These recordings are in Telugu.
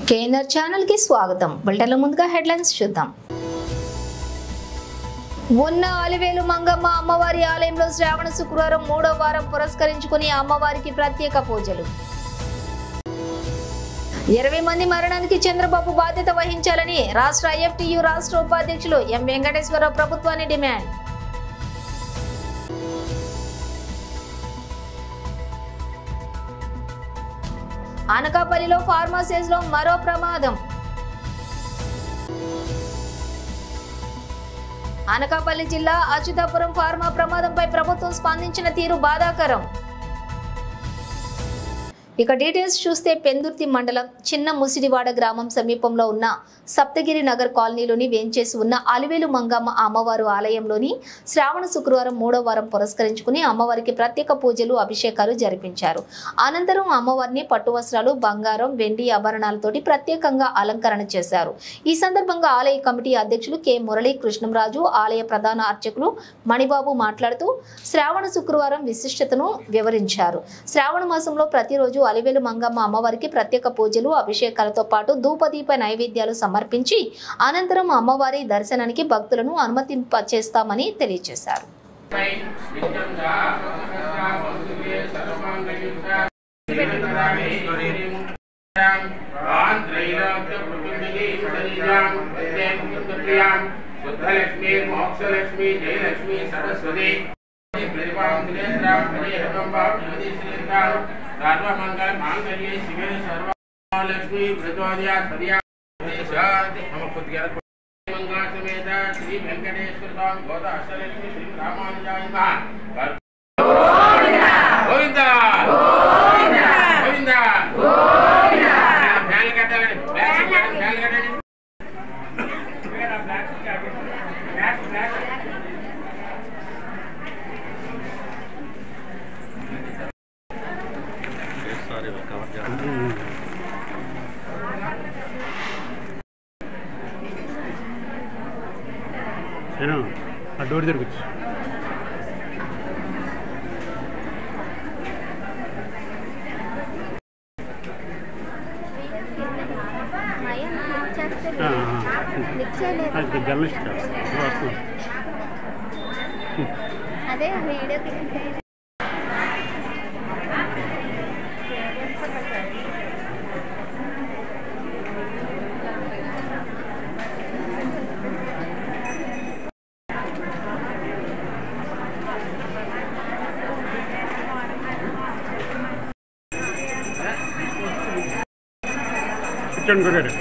కేఎన్ఆర్ ఛానల్ కి స్వాగతం. బులెటిన్ల ముందుగా హెడ్లైన్స్ చూద్దాం. ఉన్న అలివేలు మంగమ్మ అమ్మవారి ఆలయంలో శ్రావణ శుక్రవారం 3వ వారం పురస్కరించుకుని అమ్మవారికి ప్రత్యేక పూజలు. 20 మంది మరణానికి చంద్రబాబు బాధ్యత వహించాలని రాష్ట్ర ఐఎఫ్టియు రాష్ట్ర ఉపాధ్యక్షులు ఎం వెంకటేశ్వరరావు ప్రభుత్వాన్ని డిమాండ్. అనకాపల్లిలో ఫార్మసీస్లో మరో ప్రమాదం. అనకాపల్లి జిల్లా అచ్యుతాపురం ఫార్మా ప్రమాదంపై ప్రభుత్వం స్పందించిన తీరు బాధాకరం. ఇక డీటెయిల్స్ చూస్తే పెందుర్తి మండలం చిన్న ముసిడివాడ గ్రామం సమీపంలో ఉన్న సప్తగిరి నగర్ కాలనీలోని వేంచేసి ఉన్న అలివేలు మంగమ్మ అమ్మవారు ఆలయంలోని శ్రావణ శుక్రవారం 3వ వారం పురస్కరించుకుని అమ్మవారికి ప్రత్యేక పూజలు అభిషేకాలు జరిపించారు. అనంతరం అమ్మవారిని పట్టు వస్త్రాలు, బంగారం, వెండి ఆభరణాలతోటి ప్రత్యేకంగా అలంకరణ చేశారు. ఈ సందర్భంగా ఆలయ కమిటీ అధ్యక్షులు కె మురళీ కృష్ణంరాజు, ఆలయ ప్రధాన అర్చకులు మణిబాబు మాట్లాడుతూ శ్రావణ శుక్రవారం విశిష్టతను వివరించారు. శ్రావణ మాసంలో ప్రతిరోజు అలివేలు మంగమ్మ అమ్మవారికి ప్రత్యేక పూజలు, అభిషేకాలతో పాటు ధూపదీప నైవేద్యాలు సమర్పించి అనంతరం అమ్మవారి దర్శనానికి భక్తులను అనుమతింపచేస్తామని తెలియజేశారు. सर्वमंगल मांगल्ये शिवे सर्वलक्ष्मी प्रचोदयात् मंगल समेत श्री वेंकटेश्वर स्वामी गोदा अष्टलक्ष्मी श्री रामानुजाय नमः. गोविंदा गोविंदा गोविंदा गोविंदा. फ्यान कट्टाలండి, ఫ్యాన్ కట్టండి. నేను ఆ డోర్ జరుగుతుంది. జర్నలిస్ట్ వస్తుంది. అదే వీడియో కూర్చోండి గురు.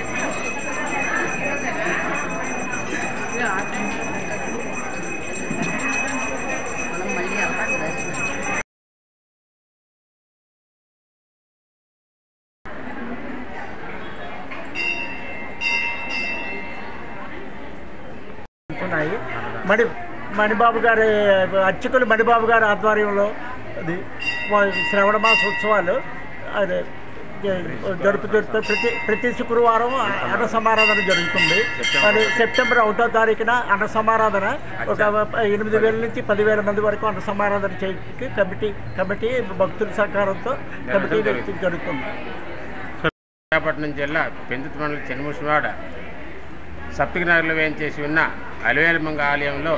మణిబాబు గారి అర్చకులు మణిబాబు గారి ఆధ్వర్యంలో అది శ్రవణ మాసోత్సవాలు అది ప్రతి శుక్రవారం అన్న సమారాధన జరుగుతుంది. మరి సెప్టెంబర్ 1వ తారీఖున అన్న సమారాధన ఒక 8,000 నుంచి 10,000 మంది వరకు అన్న సమారాధన చేయడానికి కమిటీ భక్తుల సహకారంతో కమిటీ జరుగుతుంది. విశాఖపట్నం జిల్లా పెందుర్తి మండలం చిన్నముసిడివాడ సప్తగిరి నగర్లో వేయించేసి ఉన్న అలివేలు మంగ ఆలయంలో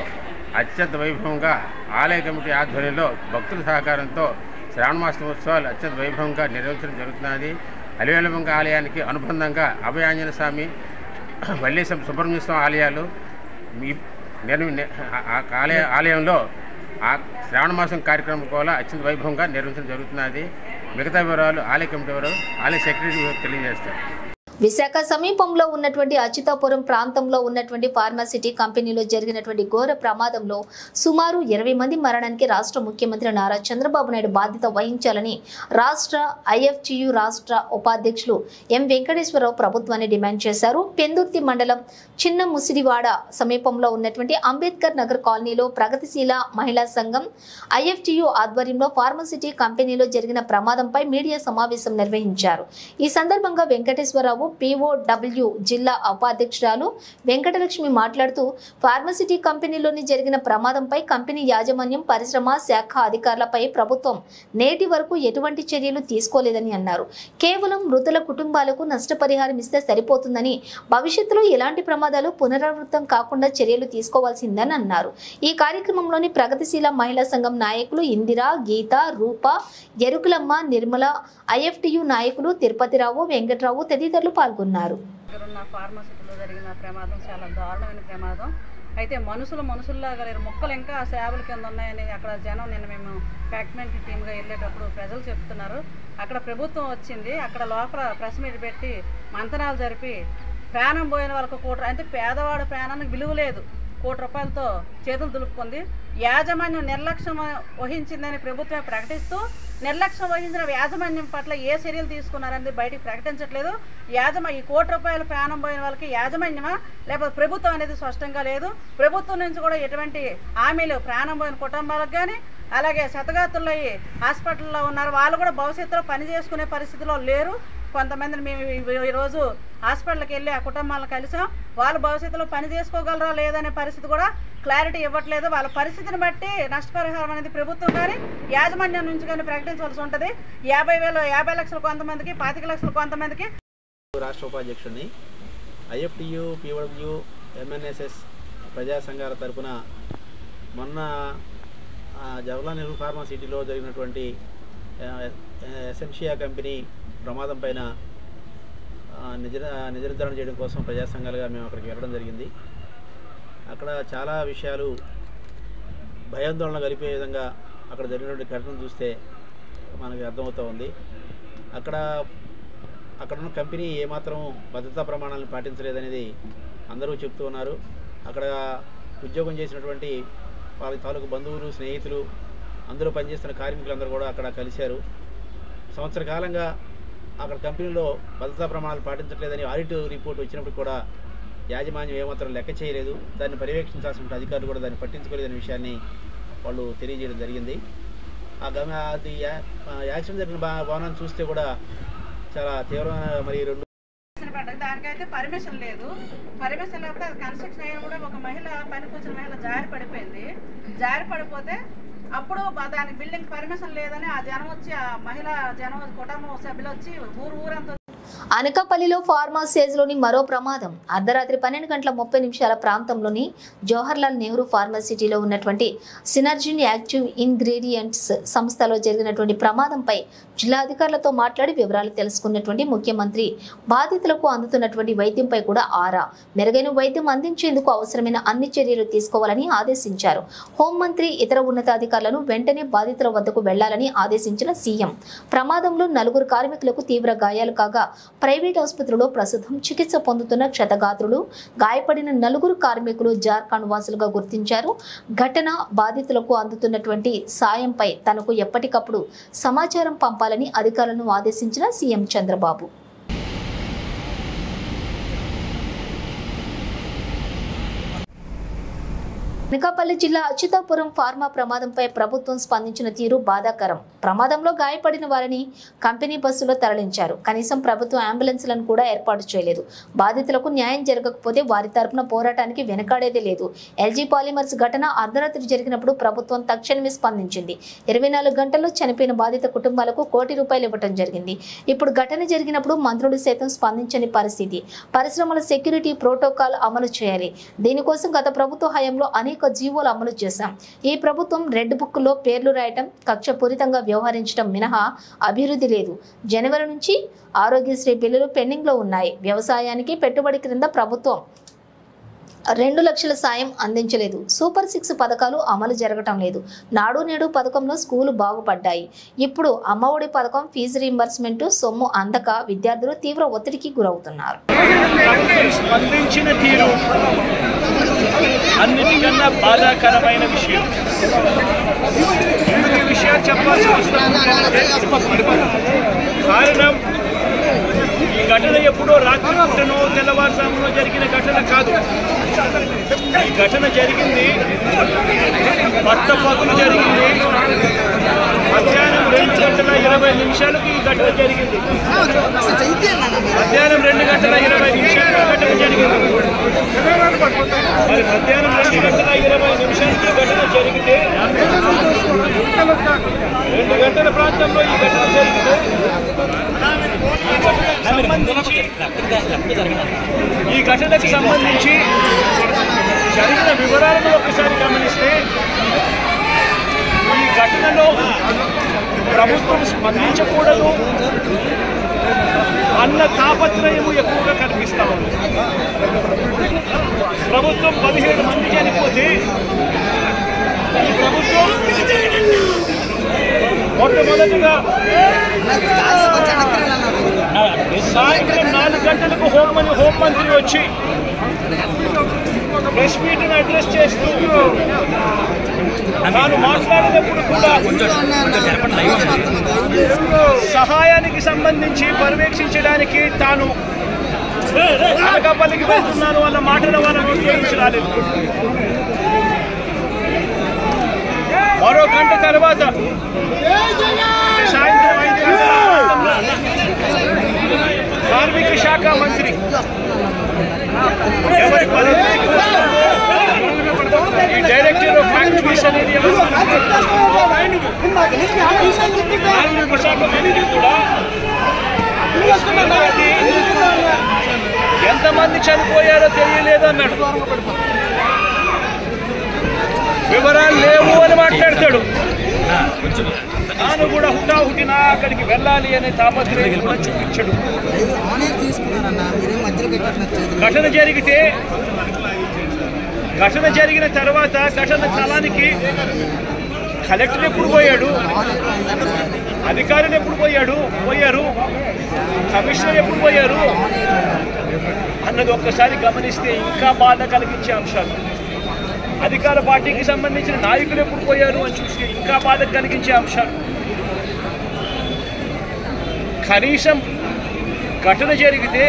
అత్యంత వైభవంగా ఆలయ కమిటీ ఆధ్వర్యంలో భక్తుల సహకారంతో శ్రావణ మాసోత్సవాలు అత్యంత వైభవంగా నిర్వహించడం జరుగుతున్నది. అలివేలు మంగ ఆలయానికి అనుబంధంగా అభయాంజన స్వామి, వల్లేశం సుబ్రహ్మణ్య స్వామి ఆలయాలు ఆలయంలో శ్రావణ మాసం కార్యక్రమం కూడా అత్యంత వైభవంగా నిర్వహించడం జరుగుతున్నది. మిగతా వివరాలు ఆలయ కమిటీ వివరాలు ఆలయ సెక్రటరీ తెలియజేస్తారు. విశాఖ సమీపంలో ఉన్నటువంటి అచ్యుతాపురం ప్రాంతంలో ఉన్నటువంటి ఫార్మాసిటీ కంపెనీలో జరిగినటువంటి ఘోర ప్రమాదంలో సుమారు 20 మంది మరణానికి రాష్ట్ర ముఖ్యమంత్రి నారా చంద్రబాబు నాయుడు బాధ్యత వహించాలని రాష్ట్ర ఐఎఫ్టియు రాష్ట్ర ఉపాధ్యక్షులు ఎం వెంకటేశ్వరరావు ప్రభుత్వాన్ని డిమాండ్ చేశారు. పెందుర్తి మండలం చిన్న ముసిడివాడ సమీపంలో ఉన్నటువంటి అంబేద్కర్ నగర్ కాలనీలో ప్రగతిశీల మహిళా సంఘం ఐఎఫ్టియు ఆధ్వర్యంలో ఫార్మాసిటీ కంపెనీలో జరిగిన ప్రమాదంపై మీడియా సమావేశం నిర్వహించారు. ఈ సందర్భంగా వెంకటేశ్వరరావు తిరుపతిరావు POW జిల్లా ఉపాధ్యక్షురాలు వెంకటలక్ష్మి మాట్లాడుతూ ఫార్మసిటీ కంపెనీలోని జరిగిన ప్రమాదంపై కంపెనీ యాజమాన్యం పరిశ్రమ శాఖ అధికారులపై ప్రభుత్వం నేటి వరకు ఎటువంటి చర్యలు తీసుకోలేదని అన్నారు. కేవలం మృతుల కుటుంబాలకు నష్టపరిహారం ఇస్తే సరిపోతుందని, భవిష్యత్తులో ఎలాంటి ప్రమాదాలు పునరావృతం కాకుండా చర్యలు తీసుకోవాల్సిందని అన్నారు. ఈ కార్యక్రమంలోని ప్రగతిశీల మహిళా సంఘం నాయకులు ఇందిరా, గీత, రూప, ఎరుకులమ్మ, నిర్మల, IFTU నాయకులు తిరుపతిరావు, వెంకటరావు తదితరులు పాల్గొన్నారు. ఫార్మసిటీలో జరిగిన ప్రమాదం చాలా దారుణమైన ప్రమాదం. అయితే మనుషుల్లాగా లేరు, మొక్కలు ఇంకా సేవల కింద ఉన్నాయని అక్కడ జనం నిన్న మేము ఫ్యాక్టరీ టీమ్గా వెళ్ళేటప్పుడు ప్రజలు చెప్తున్నారు. అక్కడ ప్రభుత్వం వచ్చింది, అక్కడ లోపల ప్రెస్ మీట్ పెట్టి మంతనాలు జరిపి ప్రాణం పోయిన వాళ్ళకు అంటే పేదవాడు ప్రాణానికి విలువ లేదు, ₹1,00,00,000తో చేతులు దులుపుకుంది. యాజమాన్యం నిర్లక్ష్యం వహించిందని ప్రభుత్వం ప్రకటిస్తూ నిర్లక్ష్యం వహించిన యాజమాన్యం పట్ల ఏ చర్యలు తీసుకున్నారనేది బయటికి ప్రకటించట్లేదు. ఈ ₹1,00,00,000 ప్రాణం పోయిన వాళ్ళకి యాజమాన్యమా లేకపోతే ప్రభుత్వం అనేది స్పష్టంగా లేదు. ప్రభుత్వం నుంచి కూడా ఎటువంటి హామీలు ప్రాణం పోయిన కుటుంబాలకు కానీ, అలాగే శతగాతుల్లో హాస్పిటల్లో ఉన్నారు వాళ్ళు కూడా భవిష్యత్తులో పని చేసుకునే పరిస్థితిలో లేరు. కొంతమందిని మేము ఈరోజు హాస్పిటల్కి వెళ్ళి ఆ కుటుంబాలను కలిసాం. వాళ్ళు భవిష్యత్తులో పని చేసుకోగలరా లేదనే పరిస్థితి కూడా క్లారిటీ ఇవ్వట్లేదు. వాళ్ళ పరిస్థితిని బట్టి నష్టపరిహారం అనేది ప్రభుత్వం కానీ యాజమాన్యం నుంచి కానీ ప్రకటించవలసి ఉంటుంది. 50 లక్షలు కొంతమందికి, 25 లక్షలు కొంతమందికి. రాష్ట్ర ఉపాధ్యక్షుడిని IFTU, POW, MNSS ప్రజా సంఘాల తరఫున మొన్న జవహర్లాల్ నెహ్రూ ఫార్మాసిటీలో జరిగినటువంటి ఎసెన్షియా కంపెనీ ప్రమాదం పైన నిర్ధారణ చేయడం కోసం ప్రజా సంఘాలుగా మేము అక్కడికి వెళ్ళడం జరిగింది. అక్కడ చాలా విషయాలు భయాందోళన కలిపే విధంగా అక్కడ జరిగినటువంటి ఘటనను చూస్తే మనకి అర్థమవుతూ ఉంది. అక్కడ ఉన్న కంపెనీ ఏమాత్రం భద్రతా ప్రమాణాలను పాటించలేదనేది అందరూ చెప్తూ ఉన్నారు. అక్కడ ఉద్యోగం చేసినటువంటి వాళ్ళ తాలూకు బంధువులు, స్నేహితులు, అందరూ పనిచేస్తున్న కార్మికులందరూ కూడా అక్కడ కలిశారు. సంవత్సర కాలంగా అక్కడ కంపెనీలో భద్రతా ప్రమాణాలు పాటించట్లేదని ఆడిట్ రిపోర్ట్ వచ్చినప్పుడు కూడా యాజమాన్యం ఏమాత్రం లెక్క చేయలేదు. దాన్ని పర్యవేక్షించాల్సిన అధికారులు కూడా దాన్ని పట్టించుకోలేదనే విషయాన్ని వాళ్ళు తెలియజేయడం జరిగింది. అది యాక్సిడెంట్ జరిగిన భవనాన్ని చూస్తే కూడా చాలా తీవ్రమైన మరి దానికైతే పర్మిషన్ లేదు. పర్మిషన్ లేకపోతే అది కన్స్ట్రక్షన్ అయినా కూడా ఒక మహిళ పనికి వచ్చిన మహిళ జారి పడిపోయింది. జారి పడిపోతే అప్పుడు దానికి బిల్డింగ్ పర్మిషన్ లేదని ఆ జనం వచ్చి, ఆ మహిళ జనం కుటుంబ సభ్యులు వచ్చి ఊరంతా. అనకాపల్లిలో ఫార్మాసేజ్లోని మరో ప్రమాదం. అర్ధరాత్రి 12:30 ప్రాంతంలోని జవహర్లాల్ నెహ్రూ ఫార్మసిటీలో ఉన్నటువంటి సినర్జిన్ యాక్టివ్ ఇంగ్రీడియంట్స్ సంస్థలో జరిగినటువంటి ప్రమాదంపై జిల్లా అధికారులతో మాట్లాడి వివరాలు తెలుసుకున్నటువంటి ముఖ్యమంత్రి బాధితులకు అందుతున్నటువంటి వైద్యంపై కూడా ఆరా. మెరుగైన వైద్యం అందించేందుకు అవసరమైన అన్ని చర్యలు తీసుకోవాలని ఆదేశించారు. హోంమంత్రి ఇతర ఉన్నతాధికారులను వెంటనే బాధితుల వద్దకు వెళ్లాలని ఆదేశించిన సీఎం. ప్రమాదంలో 4 కార్మికులకు తీవ్ర గాయాలు కాగా ప్రైవేట్ ఆసుపత్రిలో ప్రస్తుతం చికిత్స పొందుతున్న క్షతగాత్రులు, గాయపడిన 4 కార్మికులు జార్ఖండ్ వాసులుగా గుర్తించారు. ఘటన బాధితులకు అందుతున్నటువంటి సాయంపై తనకు ఎప్పటికప్పుడు సమాచారం పంపాలని అధికారులను ఆదేశించిన సీఎం చంద్రబాబు. అనకాపల్లి జిల్లా అచ్యుతాపురం ఫార్మా ప్రమాదంపై ప్రభుత్వం స్పందించిన తీరు బాధాకరం. ప్రమాదంలో గాయపడిన వారిని కంపెనీ బస్సులో తరలించారు. కనీసం ప్రభుత్వ అంబులెన్స్లను కూడా ఏర్పాటు చేయలేదు. బాధితులకు న్యాయం జరగకపోతే వారి తరపున పోరాటానికి వెనకాడేదే లేదు. LG పాలిమర్స్ ఘటన అర్ధరాత్రి జరిగినప్పుడు ప్రభుత్వం తక్షణమే స్పందించింది. 24 గంటల్లో చనిపోయిన బాధిత కుటుంబాలకు ₹1 కోటి ఇవ్వడం జరిగింది. ఇప్పుడు ఘటన జరిగినప్పుడు మంత్రులు సైతం స్పందించని పరిస్థితి. పరిశ్రమల సెక్యూరిటీ ప్రోటోకాల్ అమలు చేయాలి. దీనికోసం గత ప్రభుత్వ హయాంలో అనేక జీవోలు అమలు చేశాం. ఈ ప్రభుత్వం రెడ్ బుక్ లో పేర్లు రాయటం, కక్షపూరితంగా వ్యవహరించడం మినహా అభివృద్ధి లేదు. జనవరి నుంచి ఆరోగ్యశ్రీ బిల్లులు పెండింగ్ లో ఉన్నాయి. వ్యవసాయానికి పెట్టుబడి క్రింద ప్రభుత్వం 2 లక్షల సాయం అందించలేదు. సూపర్ 6 పథకాలు అమలు జరగటం లేదు. నాడు నేడు పథకంలో స్కూలు బాగుపడ్డాయి. ఇప్పుడు అమ్మఒడి పథకం ఫీజు రీంబర్స్మెంట్ సొమ్ము అందక విద్యార్థులు తీవ్ర ఒత్తిడికి గురవుతున్నారు. అన్నిటికన్నా బాధాకరమైన విషయం. ఎందుకు ఈ విషయాలు చెప్పాల్సి వస్తుందంటే కారణం ఈ ఘటన ఎప్పుడో రాత్రి పూటనో తెల్లవారుజామునో జరిగిన ఘటన కాదు. ఈ ఘటన జరిగింది పట్టపగలు జరిగింది. మధ్యాహ్నం 2:20 ఈ ఘటన జరిగింది. మధ్యాహ్నం 2:20 ఈ ఘటన జరిగింది. మరి మధ్యాహ్నం 2:20 ఈ ఘటన జరిగితే 2 గంటల ప్రాంతంలో ఈ ఘటన జరిగితే ఈ ఘటనకు సంబంధించి జరిగిన వివరాలను ఒకసారి గమనిస్తే ఈ ఘటనలో ప్రభుత్వం స్పందించకూడదు అన్న తాపత్రయము ఎక్కువగా కనిపిస్తా ఉంది. ప్రభుత్వం 17 మంది చనిపోతే ఈ ప్రభుత్వం మొట్టమొదటిగా సాయంత్రం 4 గంటలకు హోంమంత్రి వచ్చి ప్రెస్ మీట్ను అడ్రస్ చేస్తూ తాను మాట్లాడినప్పుడు కూడా సహాయానికి సంబంధించి పర్యవేక్షించడానికి తాను అనకాపల్లికి వెళ్తున్నాను అన్న మాటల వల్ల నోటిఫికేషన్ రాలేదు. మరో గంట తర్వాత సాయంత్రం 5 గంటల కార్మిక శాఖ మంత్రి ఎవరి పదవి ఈ డైరెక్టర్ ఆఫ్ ఫ్యాక్టరీస్ అనేది కార్మిక శాఖ మంత్రి కూడా ఎంతమంది చనిపోయారో తెలియలేదు అన్నాడు. వివరాలు లేవు అని మాట్లాడతాడు. తాను కూడా హుటాహుటిన అక్కడికి వెళ్ళాలి అనే తాపత్రయం కూడా చూపించడు. ఘటన జరిగిన తర్వాత ఘటన స్థలానికి కలెక్టర్ ఎప్పుడు పోయాడు, అధికారులు ఎప్పుడు పోయారు, కమిషనర్ ఎప్పుడు పోయారు అన్నది ఒక్కసారి గమనిస్తే ఇంకా బాధ కలిగించే అంశాలు. అధికార పార్టీకి సంబంధించిన నాయకులు ఎప్పుడు పోయారు అని చూస్తే ఇంకా బాధ కలిగించే అంశాలు. కనీసం ఘటన జరిగితే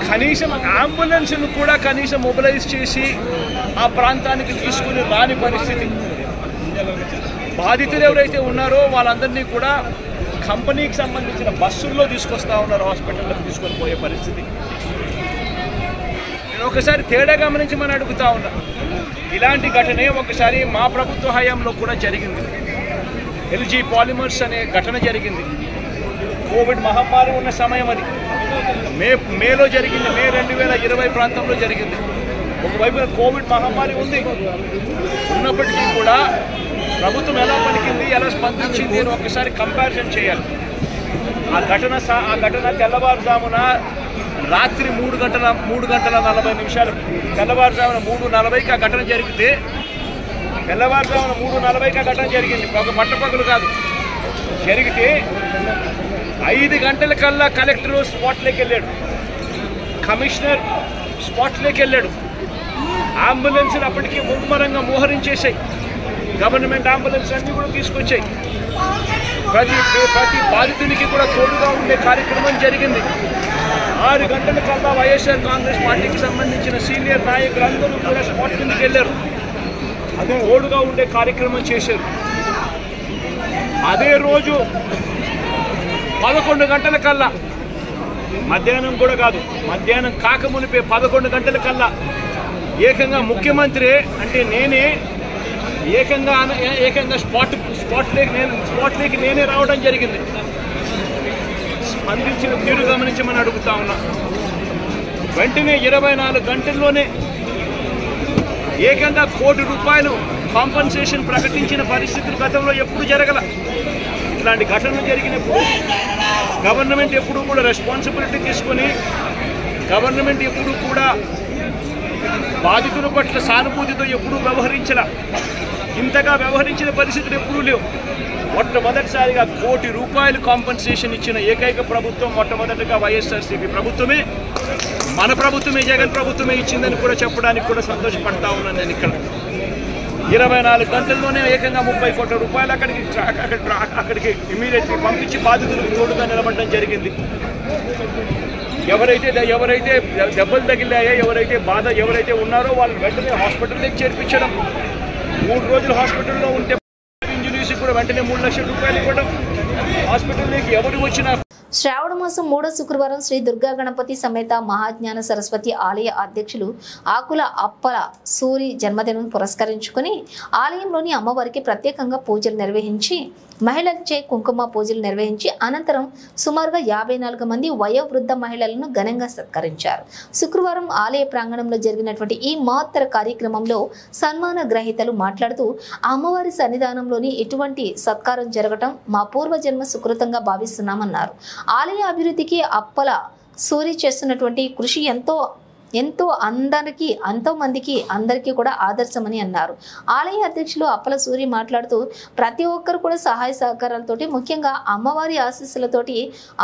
కనీసం అంబులెన్స్ను కూడా కనీసం మొబిలైజ్ చేసి ఆ ప్రాంతానికి తీసుకుని రాని పరిస్థితి. బాధితులు ఎవరైతే ఉన్నారో వాళ్ళందరినీ కూడా కంపెనీకి సంబంధించిన బస్సుల్లో తీసుకొస్తా ఉన్నారు, హాస్పిటల్లోకి తీసుకొని పోయే పరిస్థితి. నేను ఒకసారి తేడా గమనించి మనం అడుగుతా ఉన్నా. ఇలాంటి ఘటనే ఒకసారి మా ప్రభుత్వ హయాంలో కూడా జరిగింది. ఎల్జీ పాలిమర్స్ అనే ఘటన జరిగింది. కోవిడ్ మహమ్మారి ఉన్న సమయం అది. మేలో జరిగింది. మే 2020 ప్రాంతంలో జరిగింది. ఒకవైపున కోవిడ్ మహమ్మారి ఉన్నప్పటికీ కూడా ప్రభుత్వం ఎలా పలికింది, ఎలా స్పందించింది అని ఒకసారి కంపారిజన్ చేయాలి. ఆ ఘటన తెల్లవారుజామున రాత్రి 3:40 తెల్లవారుజామున 3:40కి ఆ ఘటన జరిగితే తెల్లవారుజామున 3:40కి ఆ ఘటన జరిగింది. ఒక పట్టపగలు కాదు. జరిగితే 5 గంటలకల్లా కలెక్టర్ స్పాట్లోకి వెళ్ళాడు, కమిషనర్ స్పాట్లోకి వెళ్ళాడు. అంబులెన్స్లు అప్పటికీ ముమ్మరంగా మోహరించేసాయి. గవర్నమెంట్ అంబులెన్స్ అన్నీ కూడా తీసుకొచ్చాయి. ప్రతి బాధితునికి కూడా తోడుగా ఉండే కార్యక్రమం జరిగింది. 6 గంటలకల్లా వైఎస్ఆర్ కాంగ్రెస్ పార్టీకి సంబంధించిన సీనియర్ నాయకులందరూ కూడా స్పాట్ కిందకి వెళ్ళారు. అదే తోడుగా ఉండే కార్యక్రమం చేశారు. అదే రోజు 11 గంటలకల్లా, మధ్యాహ్నం కూడా కాదు, మధ్యాహ్నం కాకమునిపే 11 గంటలకల్లా ఏకంగా ముఖ్యమంత్రి అంటే నేనే ఏకంగా స్పాట్లోకి నేనే రావడం జరిగింది. స్పందించిన తీరు గమనించి మనం అడుగుతా ఉన్నా. వెంటనే 24 గంటల్లోనే ఏకంగా ₹1 కోటి కాంపన్సేషన్ ప్రకటించిన పరిస్థితులు గతంలో ఎప్పుడు జరగల. ఇట్లాంటి ఘటనలు జరిగినప్పుడు గవర్నమెంట్ ఎప్పుడూ కూడా రెస్పాన్సిబిలిటీ తీసుకొని గవర్నమెంట్ ఎప్పుడూ కూడా బాధితుల పట్ల సానుభూతితో ఎప్పుడూ వ్యవహరించాల. ఇంతగా వ్యవహరించిన పరిస్థితులు ఎప్పుడూ లేవు. మొట్టమొదటిసారిగా ₹1 కోటి కాంపన్సేషన్ ఇచ్చిన ఏకైక ప్రభుత్వం మొట్టమొదటిగా వైఎస్ఆర్సీపీ ప్రభుత్వమే, మన ప్రభుత్వమే, జగన్ ప్రభుత్వమే ఇచ్చిందని కూడా చెప్పడానికి కూడా సంతోషపడతా ఉన్నాను నేను. ఇక్కడ 24 గంటల్లోనే ఏకంగా ₹30 కోట్ల అక్కడికి ఇమీడియట్లీ పంపించి బాధితులకు తోడుగా నిలబడడం జరిగింది. ఎవరైతే దెబ్బలు తగిలాయో, ఎవరైతే ఉన్నారో వాళ్ళని వెంటనే హాస్పిటల్లోకి చేర్పించడం. 3 రోజులు హాస్పిటల్లో ఉంటే ఇంజనీర్స్ కూడా వెంటనే 3 లక్షల రూపాయలు ఇవ్వడం, హాస్పిటల్లోకి ఎవరు వచ్చినా. శ్రావణ మాసం 3వ శుక్రవారం శ్రీ దుర్గా గణపతి సమేత మహాజ్ఞాన సరస్వతి ఆలయ అధ్యక్షులు ఆకుల అప్పల సూరి జన్మదినం పురస్కరించుకుని ఆలయంలోని అమ్మవారికి ప్రత్యేకంగా పూజలు నిర్వహించి మహిళలచే కుంకుమ పూజలు నిర్వహించి అనంతరం సుమారుగా 54 మంది వయోవృద్ధ మహిళలను ఘనంగా సత్కరించారు. శుక్రవారం ఆలయ ప్రాంగణంలో జరిగినటువంటి ఈ మహత్తర కార్యక్రమంలో సన్మాన గ్రహీతలు మాట్లాడుతూ అమ్మవారి సన్నిధానంలోని ఇటువంటి సత్కారం జరగటం మా పూర్వజన్మ సుకృతంగా భావిస్తున్నామన్నారు. ఆలయ అభివృద్ధికి అప్పల సూరి చేస్తున్నటువంటి కృషి ఎంతో అందరికీ కూడా ఆదర్శమని అన్నారు. ఆలయ అధ్యక్షులు అప్పల సూరి మాట్లాడుతూ ప్రతి ఒక్కరు కూడా సహాయ సహకారాలతోటి ముఖ్యంగా అమ్మవారి ఆశీస్సులతోటి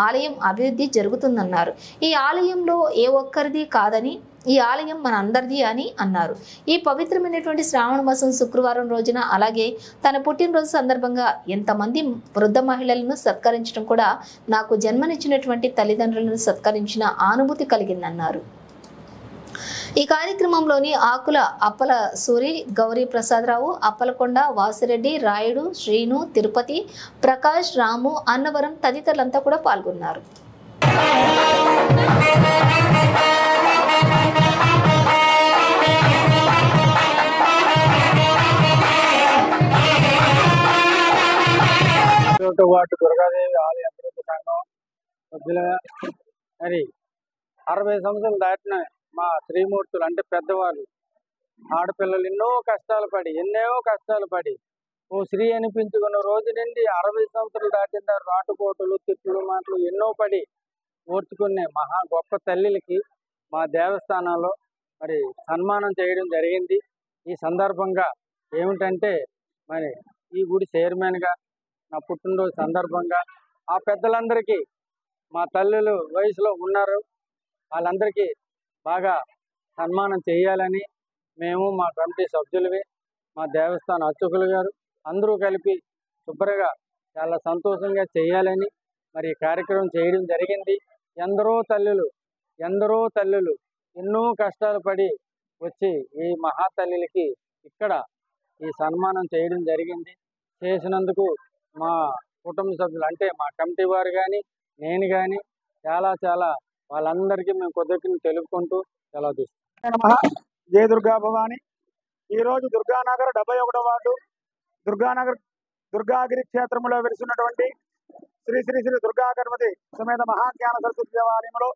ఆలయం అభివృద్ధి జరుగుతుందన్నారు. ఈ ఆలయంలో ఏ ఒక్కరిది కాదని, ఈ ఆలయం మన అందరిది అని అన్నారు. ఈ పవిత్రమైనటువంటి శ్రావణ మాసం శుక్రవారం రోజున అలాగే తన పుట్టినరోజు సందర్భంగా ఎంతమంది వృద్ధ మహిళలను సత్కరించడం కూడా నాకు జన్మనిచ్చినటువంటి తల్లిదండ్రులను సత్కరించిన అనుభూతి కలిగిందన్నారు. ఈ కార్యక్రమంలోని ఆకుల అప్పల సూరి, గౌరీ ప్రసాదరావు, అప్పలకొండ, వాసిరెడ్డి, రాయుడు, శ్రీను, తిరుపతి, ప్రకాష్, రాము, అన్నవరం తదితరులంతా కూడా పాల్గొన్నారు. వాటి దుర్గాదేవి ఆలయ అభివృద్ధి సంఘం సభ్యులుగా మరి 60 సంవత్సరాలు దాటిన మా శ్రీమూర్తులు అంటే పెద్దవాళ్ళు, ఆడపిల్లలు ఎన్నో కష్టాలు పడి ఓ శ్రీ అనిపించుకున్న రోజు నుండి 60 సంవత్సరాలు దాటిన రాటుకోటలు, తిట్లు, మాటలు ఎన్నో పడి ఓర్చుకునే మహా గొప్ప తల్లికి మా దేవస్థానంలో మరి సన్మానం చేయడం జరిగింది. ఈ సందర్భంగా ఏమిటంటే మరి ఈ గుడి చైర్మన్గా నా పుట్టినరోజు సందర్భంగా ఆ పెద్దలందరికీ, మా తల్లులు వయసులో ఉన్నారు, వాళ్ళందరికీ బాగా సన్మానం చేయాలని మేము, మా కమిటీ సభ్యులవి, మా దేవస్థాన అర్చకులు గారు అందరూ కలిపి శుభ్రంగా చాలా సంతోషంగా చేయాలని మరి కార్యక్రమం చేయడం జరిగింది. ఎందరో తల్లులు ఎన్నో కష్టాలు పడి వచ్చి ఈ మహాతల్లికి ఇక్కడ ఈ సన్మానం చేయడం జరిగింది. చేసినందుకు మా కుటుంబ సభ్యులు అంటే మా కమిటీ వారు కానీ నేను కానీ చాలా వాళ్ళందరికీ మేము కృతజ్ఞతలు తెలుపుకుంటూ సెలవు తీసుకుంటాం. జయ దుర్గా భవాని. ఈరోజు దుర్గానగర్ 71వ వార్డు దుర్గానగర్ దుర్గాగిరి క్షేత్రంలో వెలిసినటువంటి శ్రీ దుర్గా గణపతి సమేత మహాజ్ఞాన సరస్వతి దేవాలయంలో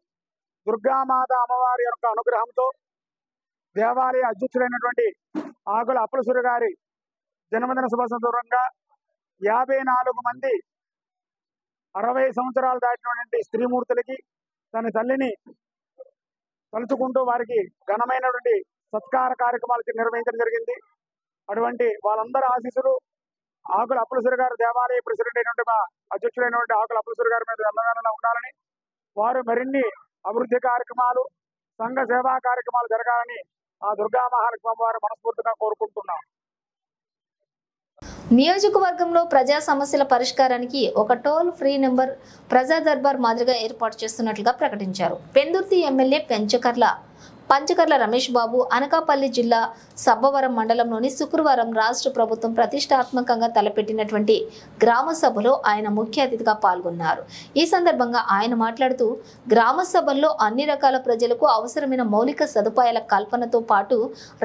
దుర్గామాత అమ్మవారి యొక్క అనుగ్రహంతో దేవాలయ అధ్యక్షులైనటువంటి ఆకుల అప్పలసూరి గారి జన్మదిన శుభ సందర్భంగా 54 మంది 60 సంవత్సరాలు దాటినటువంటి స్త్రీమూర్తులకి తన తల్లిని తలుచుకుంటూ వారికి ఘనమైనటువంటి సత్కార కార్యక్రమాలు నిర్వహించడం జరిగింది. అటువంటి వాళ్ళందరూ ఆశీస్సులు ఆకుల అప్పలసూరి గారు దేవాలయ ప్రెసిడెంట్ అయినటువంటి మా అధ్యక్షులైనటువంటి ఆకుల అప్పలసూరి గారి మీద ఎల్లవేళలా ఉండాలని, వారు మరిన్ని అభివృద్ధి కార్యక్రమాలు, సంఘ సేవా కార్యక్రమాలు జరగాలని ఆ దుర్గా మహాలక్ష్మి వారు మనస్ఫూర్తిగా కోరుకుంటున్నాం. నియోజకవర్గంలో ప్రజా సమస్యల పరిష్కారానికి ఒక టోల్ ఫ్రీ నెంబర్ ప్రజా దర్బార్ మాదిరిగా ఏర్పాటు చేస్తున్నట్లుగా ప్రకటించారు. పెందుర్తి ఎమ్మెల్యే పంచకర్ల రమేష్ బాబు అనకాపల్లి జిల్లా సబ్బవరం మండలంలోని శుక్రవారం రాష్ట్ర ప్రభుత్వం ప్రతిష్టాత్మకంగా తలపెట్టినటువంటి గ్రామ సభలో ఆయన ముఖ్య అతిథిగా పాల్గొన్నారు. ఈ సందర్భంగా ఆయన మాట్లాడుతూ గ్రామ సభల్లో అన్ని రకాల ప్రజలకు అవసరమైన మౌలిక సదుపాయాల కల్పనతో పాటు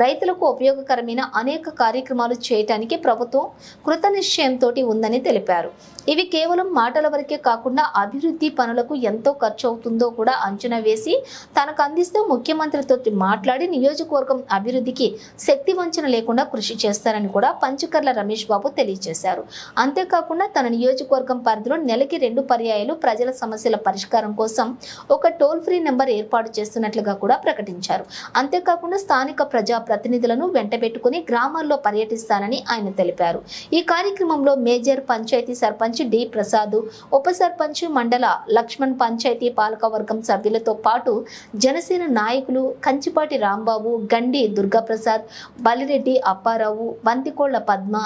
రైతులకు ఉపయోగకరమైన అనేక కార్యక్రమాలు చేయటానికి ప్రభుత్వం కృతనిశ్చయంతో ఉందని తెలిపారు. ఇవి కేవలం మాటల వరకే కాకుండా అభివృద్ధి పనులకు ఎంతో ఖర్చు అవుతుందో కూడా అంచనా వేసి తనకు అందిస్తూ ముఖ్యమంత్రితో మాట్లాడి నియోజకవర్గం అభివృద్ధికి శక్తి వంచన లేకుండా కృషి చేస్తారని కూడా పంచకర్ల రమేష్ బాబు తెలియజేశారు. అంతేకాకుండా తన నియోజకవర్గం పరిధిలో నెలకి 2 పర్యాయాలు ప్రజల సమస్యల పరిష్కారం కోసం ఒక టోల్ ఫ్రీ నెంబర్ ఏర్పాటు చేస్తున్నట్లుగా కూడా ప్రకటించారు. అంతేకాకుండా స్థానిక ప్రజా ప్రతినిధులను వెంటబెట్టుకుని గ్రామాల్లో పర్యటిస్తానని ఆయన తెలిపారు. ఈ కార్యక్రమంలో మేజర్ పంచాయతీ సర్పంచ్ డి ప్రసాద్, ఉప సర్పంచ్ మండల లక్ష్మణ్, పంచాయతీ పాలకవర్గం సభ్యులతో పాటు జనసేన నాయకులు కంచిపాటి రాంబాబు, గండి దుర్గాప్రసాద్, బలిరెడ్డి అప్పారావు, బంతికోళ్ల పద్మ,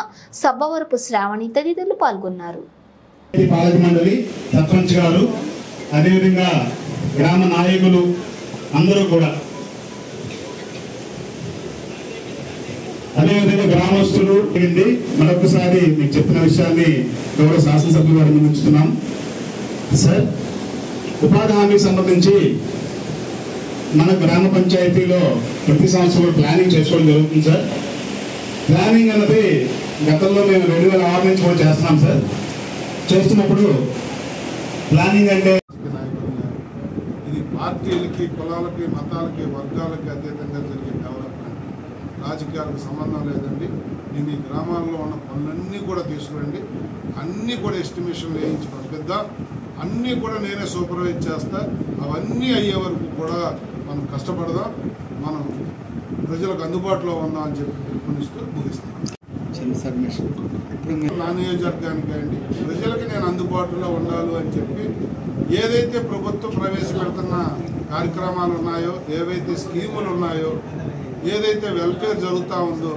సబ్బవరపు శ్రావణి తదితరులు పాల్గొన్నారు. పాలక మండలి సర్పంచ్ గారు అదేవిధంగా గ్రామ నాయకులు అందరూ కూడా అదేవిధంగా గ్రామస్తులు మరొకసారి మీకు చెప్పిన విషయాన్ని గౌరవ శాసనసభ్యుల వారిని ముందుస్తున్నాం. సార్, ఉపాధి హామీకి సంబంధించి మన గ్రామ పంచాయతీలో ప్రతి సంవత్సరం ప్లానింగ్ చేసుకోవడం జరుగుతుంది సార్. ప్లానింగ్ అన్నది గతంలో మేము 2006 నుంచి కూడా చేస్తున్నాం సార్. చేస్తున్నప్పుడు ప్లానింగ్ అంటే ఇది పార్టీలకి, కులాలకి, మతాలకి, వర్గాలకి అతీతంగా జరిగే డెవలప్మెంట్, రాజకీయాలకు సంబంధం లేదండి. నేను ఈ గ్రామాల్లో ఉన్న పనులన్నీ కూడా తీసుకురండి, అన్నీ కూడా ఎస్టిమేషన్లు వేయించి పంపిద్దాం, అన్నీ కూడా నేనే సూపర్వైజ్ చేస్తా. అవన్నీ అయ్యే వరకు కూడా మనం కష్టపడదాం, మనం ప్రజలకు అందుబాటులో ఉందాం అని చెప్పి పిలుపునిస్తూ ముగిస్తాం. నా నియోజకవర్గానికి అండి ప్రజలకి నేను అందుబాటులో ఉండాలి అని చెప్పి ఏదైతే ప్రభుత్వం ప్రవేశపెడుతున్న కార్యక్రమాలు ఉన్నాయో, ఏవైతే స్కీములు ఉన్నాయో, ఏదైతే వెల్ఫేర్ జరుగుతూ ఉందో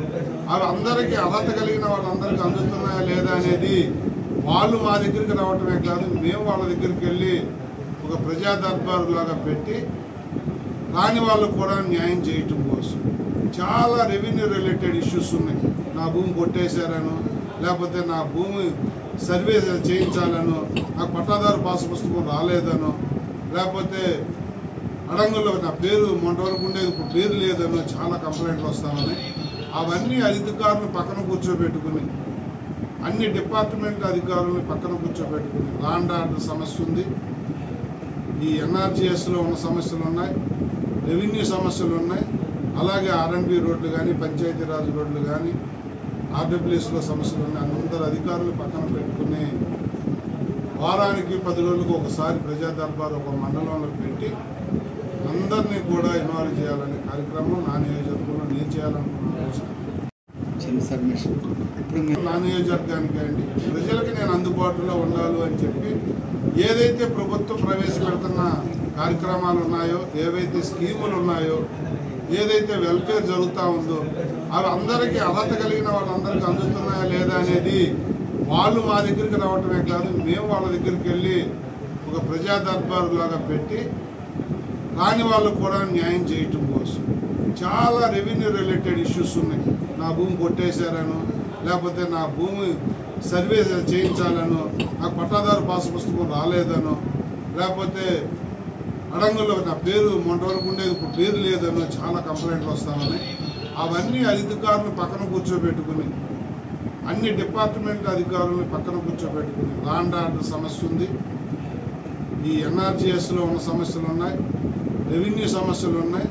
అవి అందరికీ అర్హత కలిగిన వాళ్ళందరికీ అందుతున్నాయా లేదా అనేది వాళ్ళు మా దగ్గరికి రావటమే కాదు, మేము వాళ్ళ దగ్గరికి వెళ్ళి ఒక ప్రజా దర్బారు లాగా పెట్టి రాని వాళ్ళకు కూడా న్యాయం చేయటం కోసం. చాలా రెవెన్యూ రిలేటెడ్ ఇష్యూస్ ఉన్నాయి. నా భూమి కొట్టేశారను, లేకపోతే నా భూమి సర్వే చేయించాలను, నాకు పట్టాదారు పాస్ పుస్తకం రాలేదనో, లేకపోతే అడంగుల్లో నా పేరు మొన్న వరకు ఉండేది ఇప్పుడు పేరు లేదనో చాలా కంప్లైంట్లు వస్తామని. అవన్నీ అధికారులను పక్కన కూర్చోబెట్టుకుని, అన్ని డిపార్ట్మెంట్ అధికారులను పక్కన కూర్చోబెట్టుకుని లాండ్ ఆర్డర్ సమస్య ఉంది, ఈ ఎన్ఆర్జీఎస్లో ఉన్న సమస్యలు ఉన్నాయి, రెవెన్యూ సమస్యలు ఉన్నాయి, అలాగే ఆర్ఎండ్బి రోడ్లు కానీ, పంచాయతీరాజ్ రోడ్లు కానీ, ఆర్డబ్ల్యూఎస్లో సమస్యలు ఉన్నాయి. అందరు అధికారులు పక్కన పెట్టుకుని వారానికి 10 రోజులకు ఒకసారి ప్రజా దర్బారు ఒక మండలంలో పెట్టి అందరినీ కూడా ఇన్వాల్వ్ చేయాలనే కార్యక్రమం నా నియోజకవర్గంలో నేను చేయాలనుకున్నాను. నా నియోజకవర్గానికి అండి ప్రజలకి నేను అందుబాటులో ఉండాలి అని చెప్పి ఏదైతే ప్రభుత్వం ప్రవేశపెడుతున్న కార్యక్రమాలు ఉన్నాయో, ఏవైతే స్కీములు ఉన్నాయో, ఏదైతే వెల్ఫేర్ జరుగుతూ ఉందో అవి అందరికీ అర్హత కలిగిన వాళ్ళందరికీ అందుతున్నాయా లేదా అనేది వాళ్ళు మా దగ్గరికి రావటమే కాదు, మేము వాళ్ళ దగ్గరికి వెళ్ళి ఒక ప్రజా దర్బారు లాగా పెట్టి రాని వాళ్ళకు కూడా న్యాయం చేయటం కోసం. చాలా రెవెన్యూ రిలేటెడ్ ఇష్యూస్ ఉన్నాయి. నా భూమి కొట్టేశారను, లేకపోతే నా భూమి సర్వే చేయించాలను, నాకు పట్టాదారు పాస్ పుస్తకం రాలేదనో, లేకపోతే అడంగుల్లో నా పేరు మొన్న వరకు ఉండేది ఇప్పుడు పేరు లేదనో చాలా కంప్లైంట్లు వస్తామని. అవన్నీ అధికారులను పక్కన కూర్చోబెట్టుకుని, అన్ని డిపార్ట్మెంట్ అధికారులను పక్కన కూర్చోబెట్టుకుని లాండ్ ఆర్డర్ సమస్య ఉంది, ఈ ఎన్ఆర్జీఎస్లో ఉన్న సమస్యలు ఉన్నాయి, రెవెన్యూ సమస్యలు ఉన్నాయి,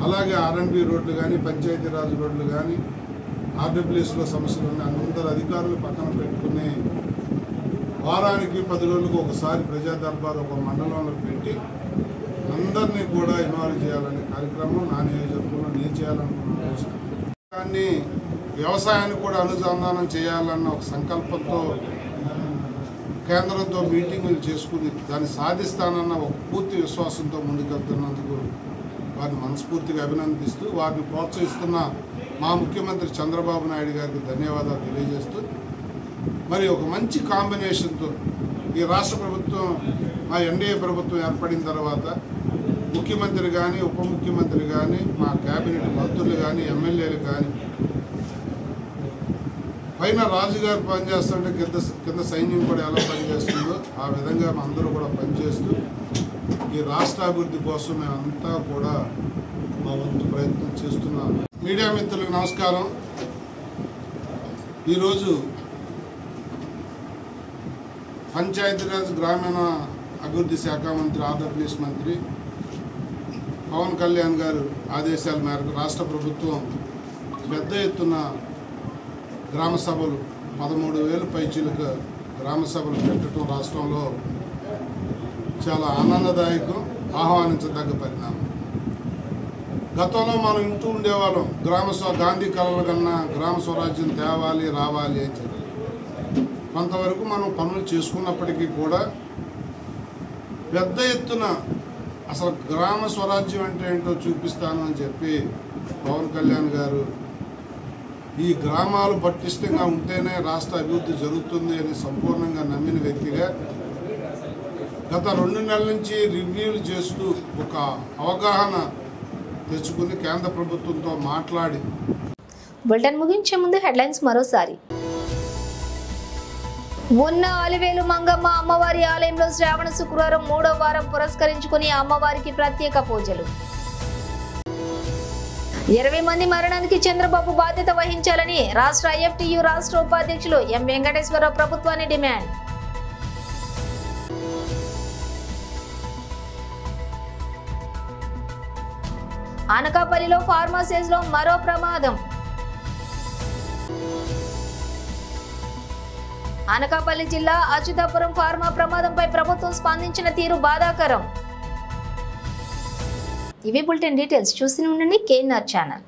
అలాగే ఆర్ఎండ్బి రోడ్లు కానీ, పంచాయతీరాజ్ రోడ్లు కానీ, ఆర్డబ్ల్యూఎస్లో సమస్యలు ఉన్నాయి. అందరు అధికారులు పక్కన పెట్టుకుని వారానికి 10 రోజులకు ఒకసారి ప్రజా దర్బారు ఒక మండలంలో పెట్టి అందరినీ కూడా ఇన్వాల్వ్ చేయాలనే కార్యక్రమం నా నియోజకవర్గంలో నేను చేయాలనుకున్నాను. దాన్ని వ్యవసాయాన్ని కూడా అనుసంధానం చేయాలన్న ఒక సంకల్పంతో కేంద్రంతో మీటింగులు చేసుకుని దాన్ని సాధిస్తానన్న ఒక పూర్తి విశ్వాసంతో ముందుకెళ్తున్నందుకు వారిని మనస్ఫూర్తిగా అభినందిస్తూ, వారిని ప్రోత్సహిస్తున్న మా ముఖ్యమంత్రి చంద్రబాబు నాయుడు గారికి ధన్యవాదాలు తెలియజేస్తూ, మరి ఒక మంచి కాంబినేషన్తో ఈ రాష్ట్ర ప్రభుత్వం, మా ఎన్డీఏ ప్రభుత్వం ఏర్పడిన తర్వాత ముఖ్యమంత్రి కానీ, ఉప ముఖ్యమంత్రి కానీ, మా కేబినెట్ మంత్రులు కానీ, ఎమ్మెల్యేలు కానీ పైన రాజుగారు పనిచేస్తుంటే కింద సైన్యం కూడా ఎలా పనిచేస్తుందో ఆ విధంగా అందరూ కూడా పనిచేస్తూ ఈ రాష్ట్ర అభివృద్ధి కోసం మేమంతా కూడా మా వంతు ప్రయత్నం చేస్తున్నాం. మీడియా మిత్రులకు నమస్కారం. ఈరోజు పంచాయతీరాజ్ గ్రామీణ అభివృద్ధి శాఖ మంత్రి, ఆంధ్రప్రదేశ్ మంత్రి పవన్ కళ్యాణ్ గారు ఆదేశాల మేరకు రాష్ట్ర ప్రభుత్వం పెద్ద ఎత్తున గ్రామ సభలు 13,000 పైచీలకు గ్రామ సభలు పెట్టడం రాష్ట్రంలో చాలా ఆనందదాయకం, ఆహ్వానించదగ్గ పరిణామం. గతంలో మనం ఇంటూ ఉండేవాళ్ళం గాంధీ కళల కన్నా గ్రామ స్వరాజ్యం తేవాలి, రావాలి అని చెప్పి. కొంతవరకు మనం పనులు చేసుకున్నప్పటికీ కూడా పెద్ద ఎత్తున అసలు గ్రామ స్వరాజ్యం అంటే ఏంటో చూపిస్తాను అని చెప్పి పవన్ కళ్యాణ్ గారు ఈ గ్రామాలు పటిష్టంగా ఉంటేనే రాష్ట్ర అభివృద్ధి జరుగుతుంది అని సంపూర్ణంగా నమ్మిన వ్యక్తిగా గత 2 నెలల నుంచి రివ్యూలు చేస్తూ ఒక అవగాహన తెచ్చుకుని కేంద్ర ప్రభుత్వంతో మాట్లాడి బులెటిన్ ముగించే ముందు హెడ్లైన్స్ మరోసారి. ఉన్న అలివేలు మంగమ్మ అమ్మవారి ఆలయంలో శ్రావణ శుక్రవారం 3వ వారం పురస్కరించుకుని అమ్మవారికి ప్రత్యేక పూజలు. 20 మంది మరణానికి చంద్రబాబు బాధ్యత వహించాలని రాష్ట్ర ఐఎఫ్టియు రాష్ట్ర ఉపాధ్యక్షులు ఎం వెంకటేశ్వరరావు ప్రభుత్వాన్ని డిమాండ్. అనకాపల్లిలో ఫార్మసీస్లో మరో ప్రమాదం. అనకాపల్లి జిల్లా అచ్యుతాపురం ఫార్మా ప్రమాదంపై ప్రభుత్వం స్పందించిన తీరు బాధాకరం. ఇవి బులెటిన్ డీటెయిల్స్. చూస్తూనే ఉండండి KNR ఛానల్.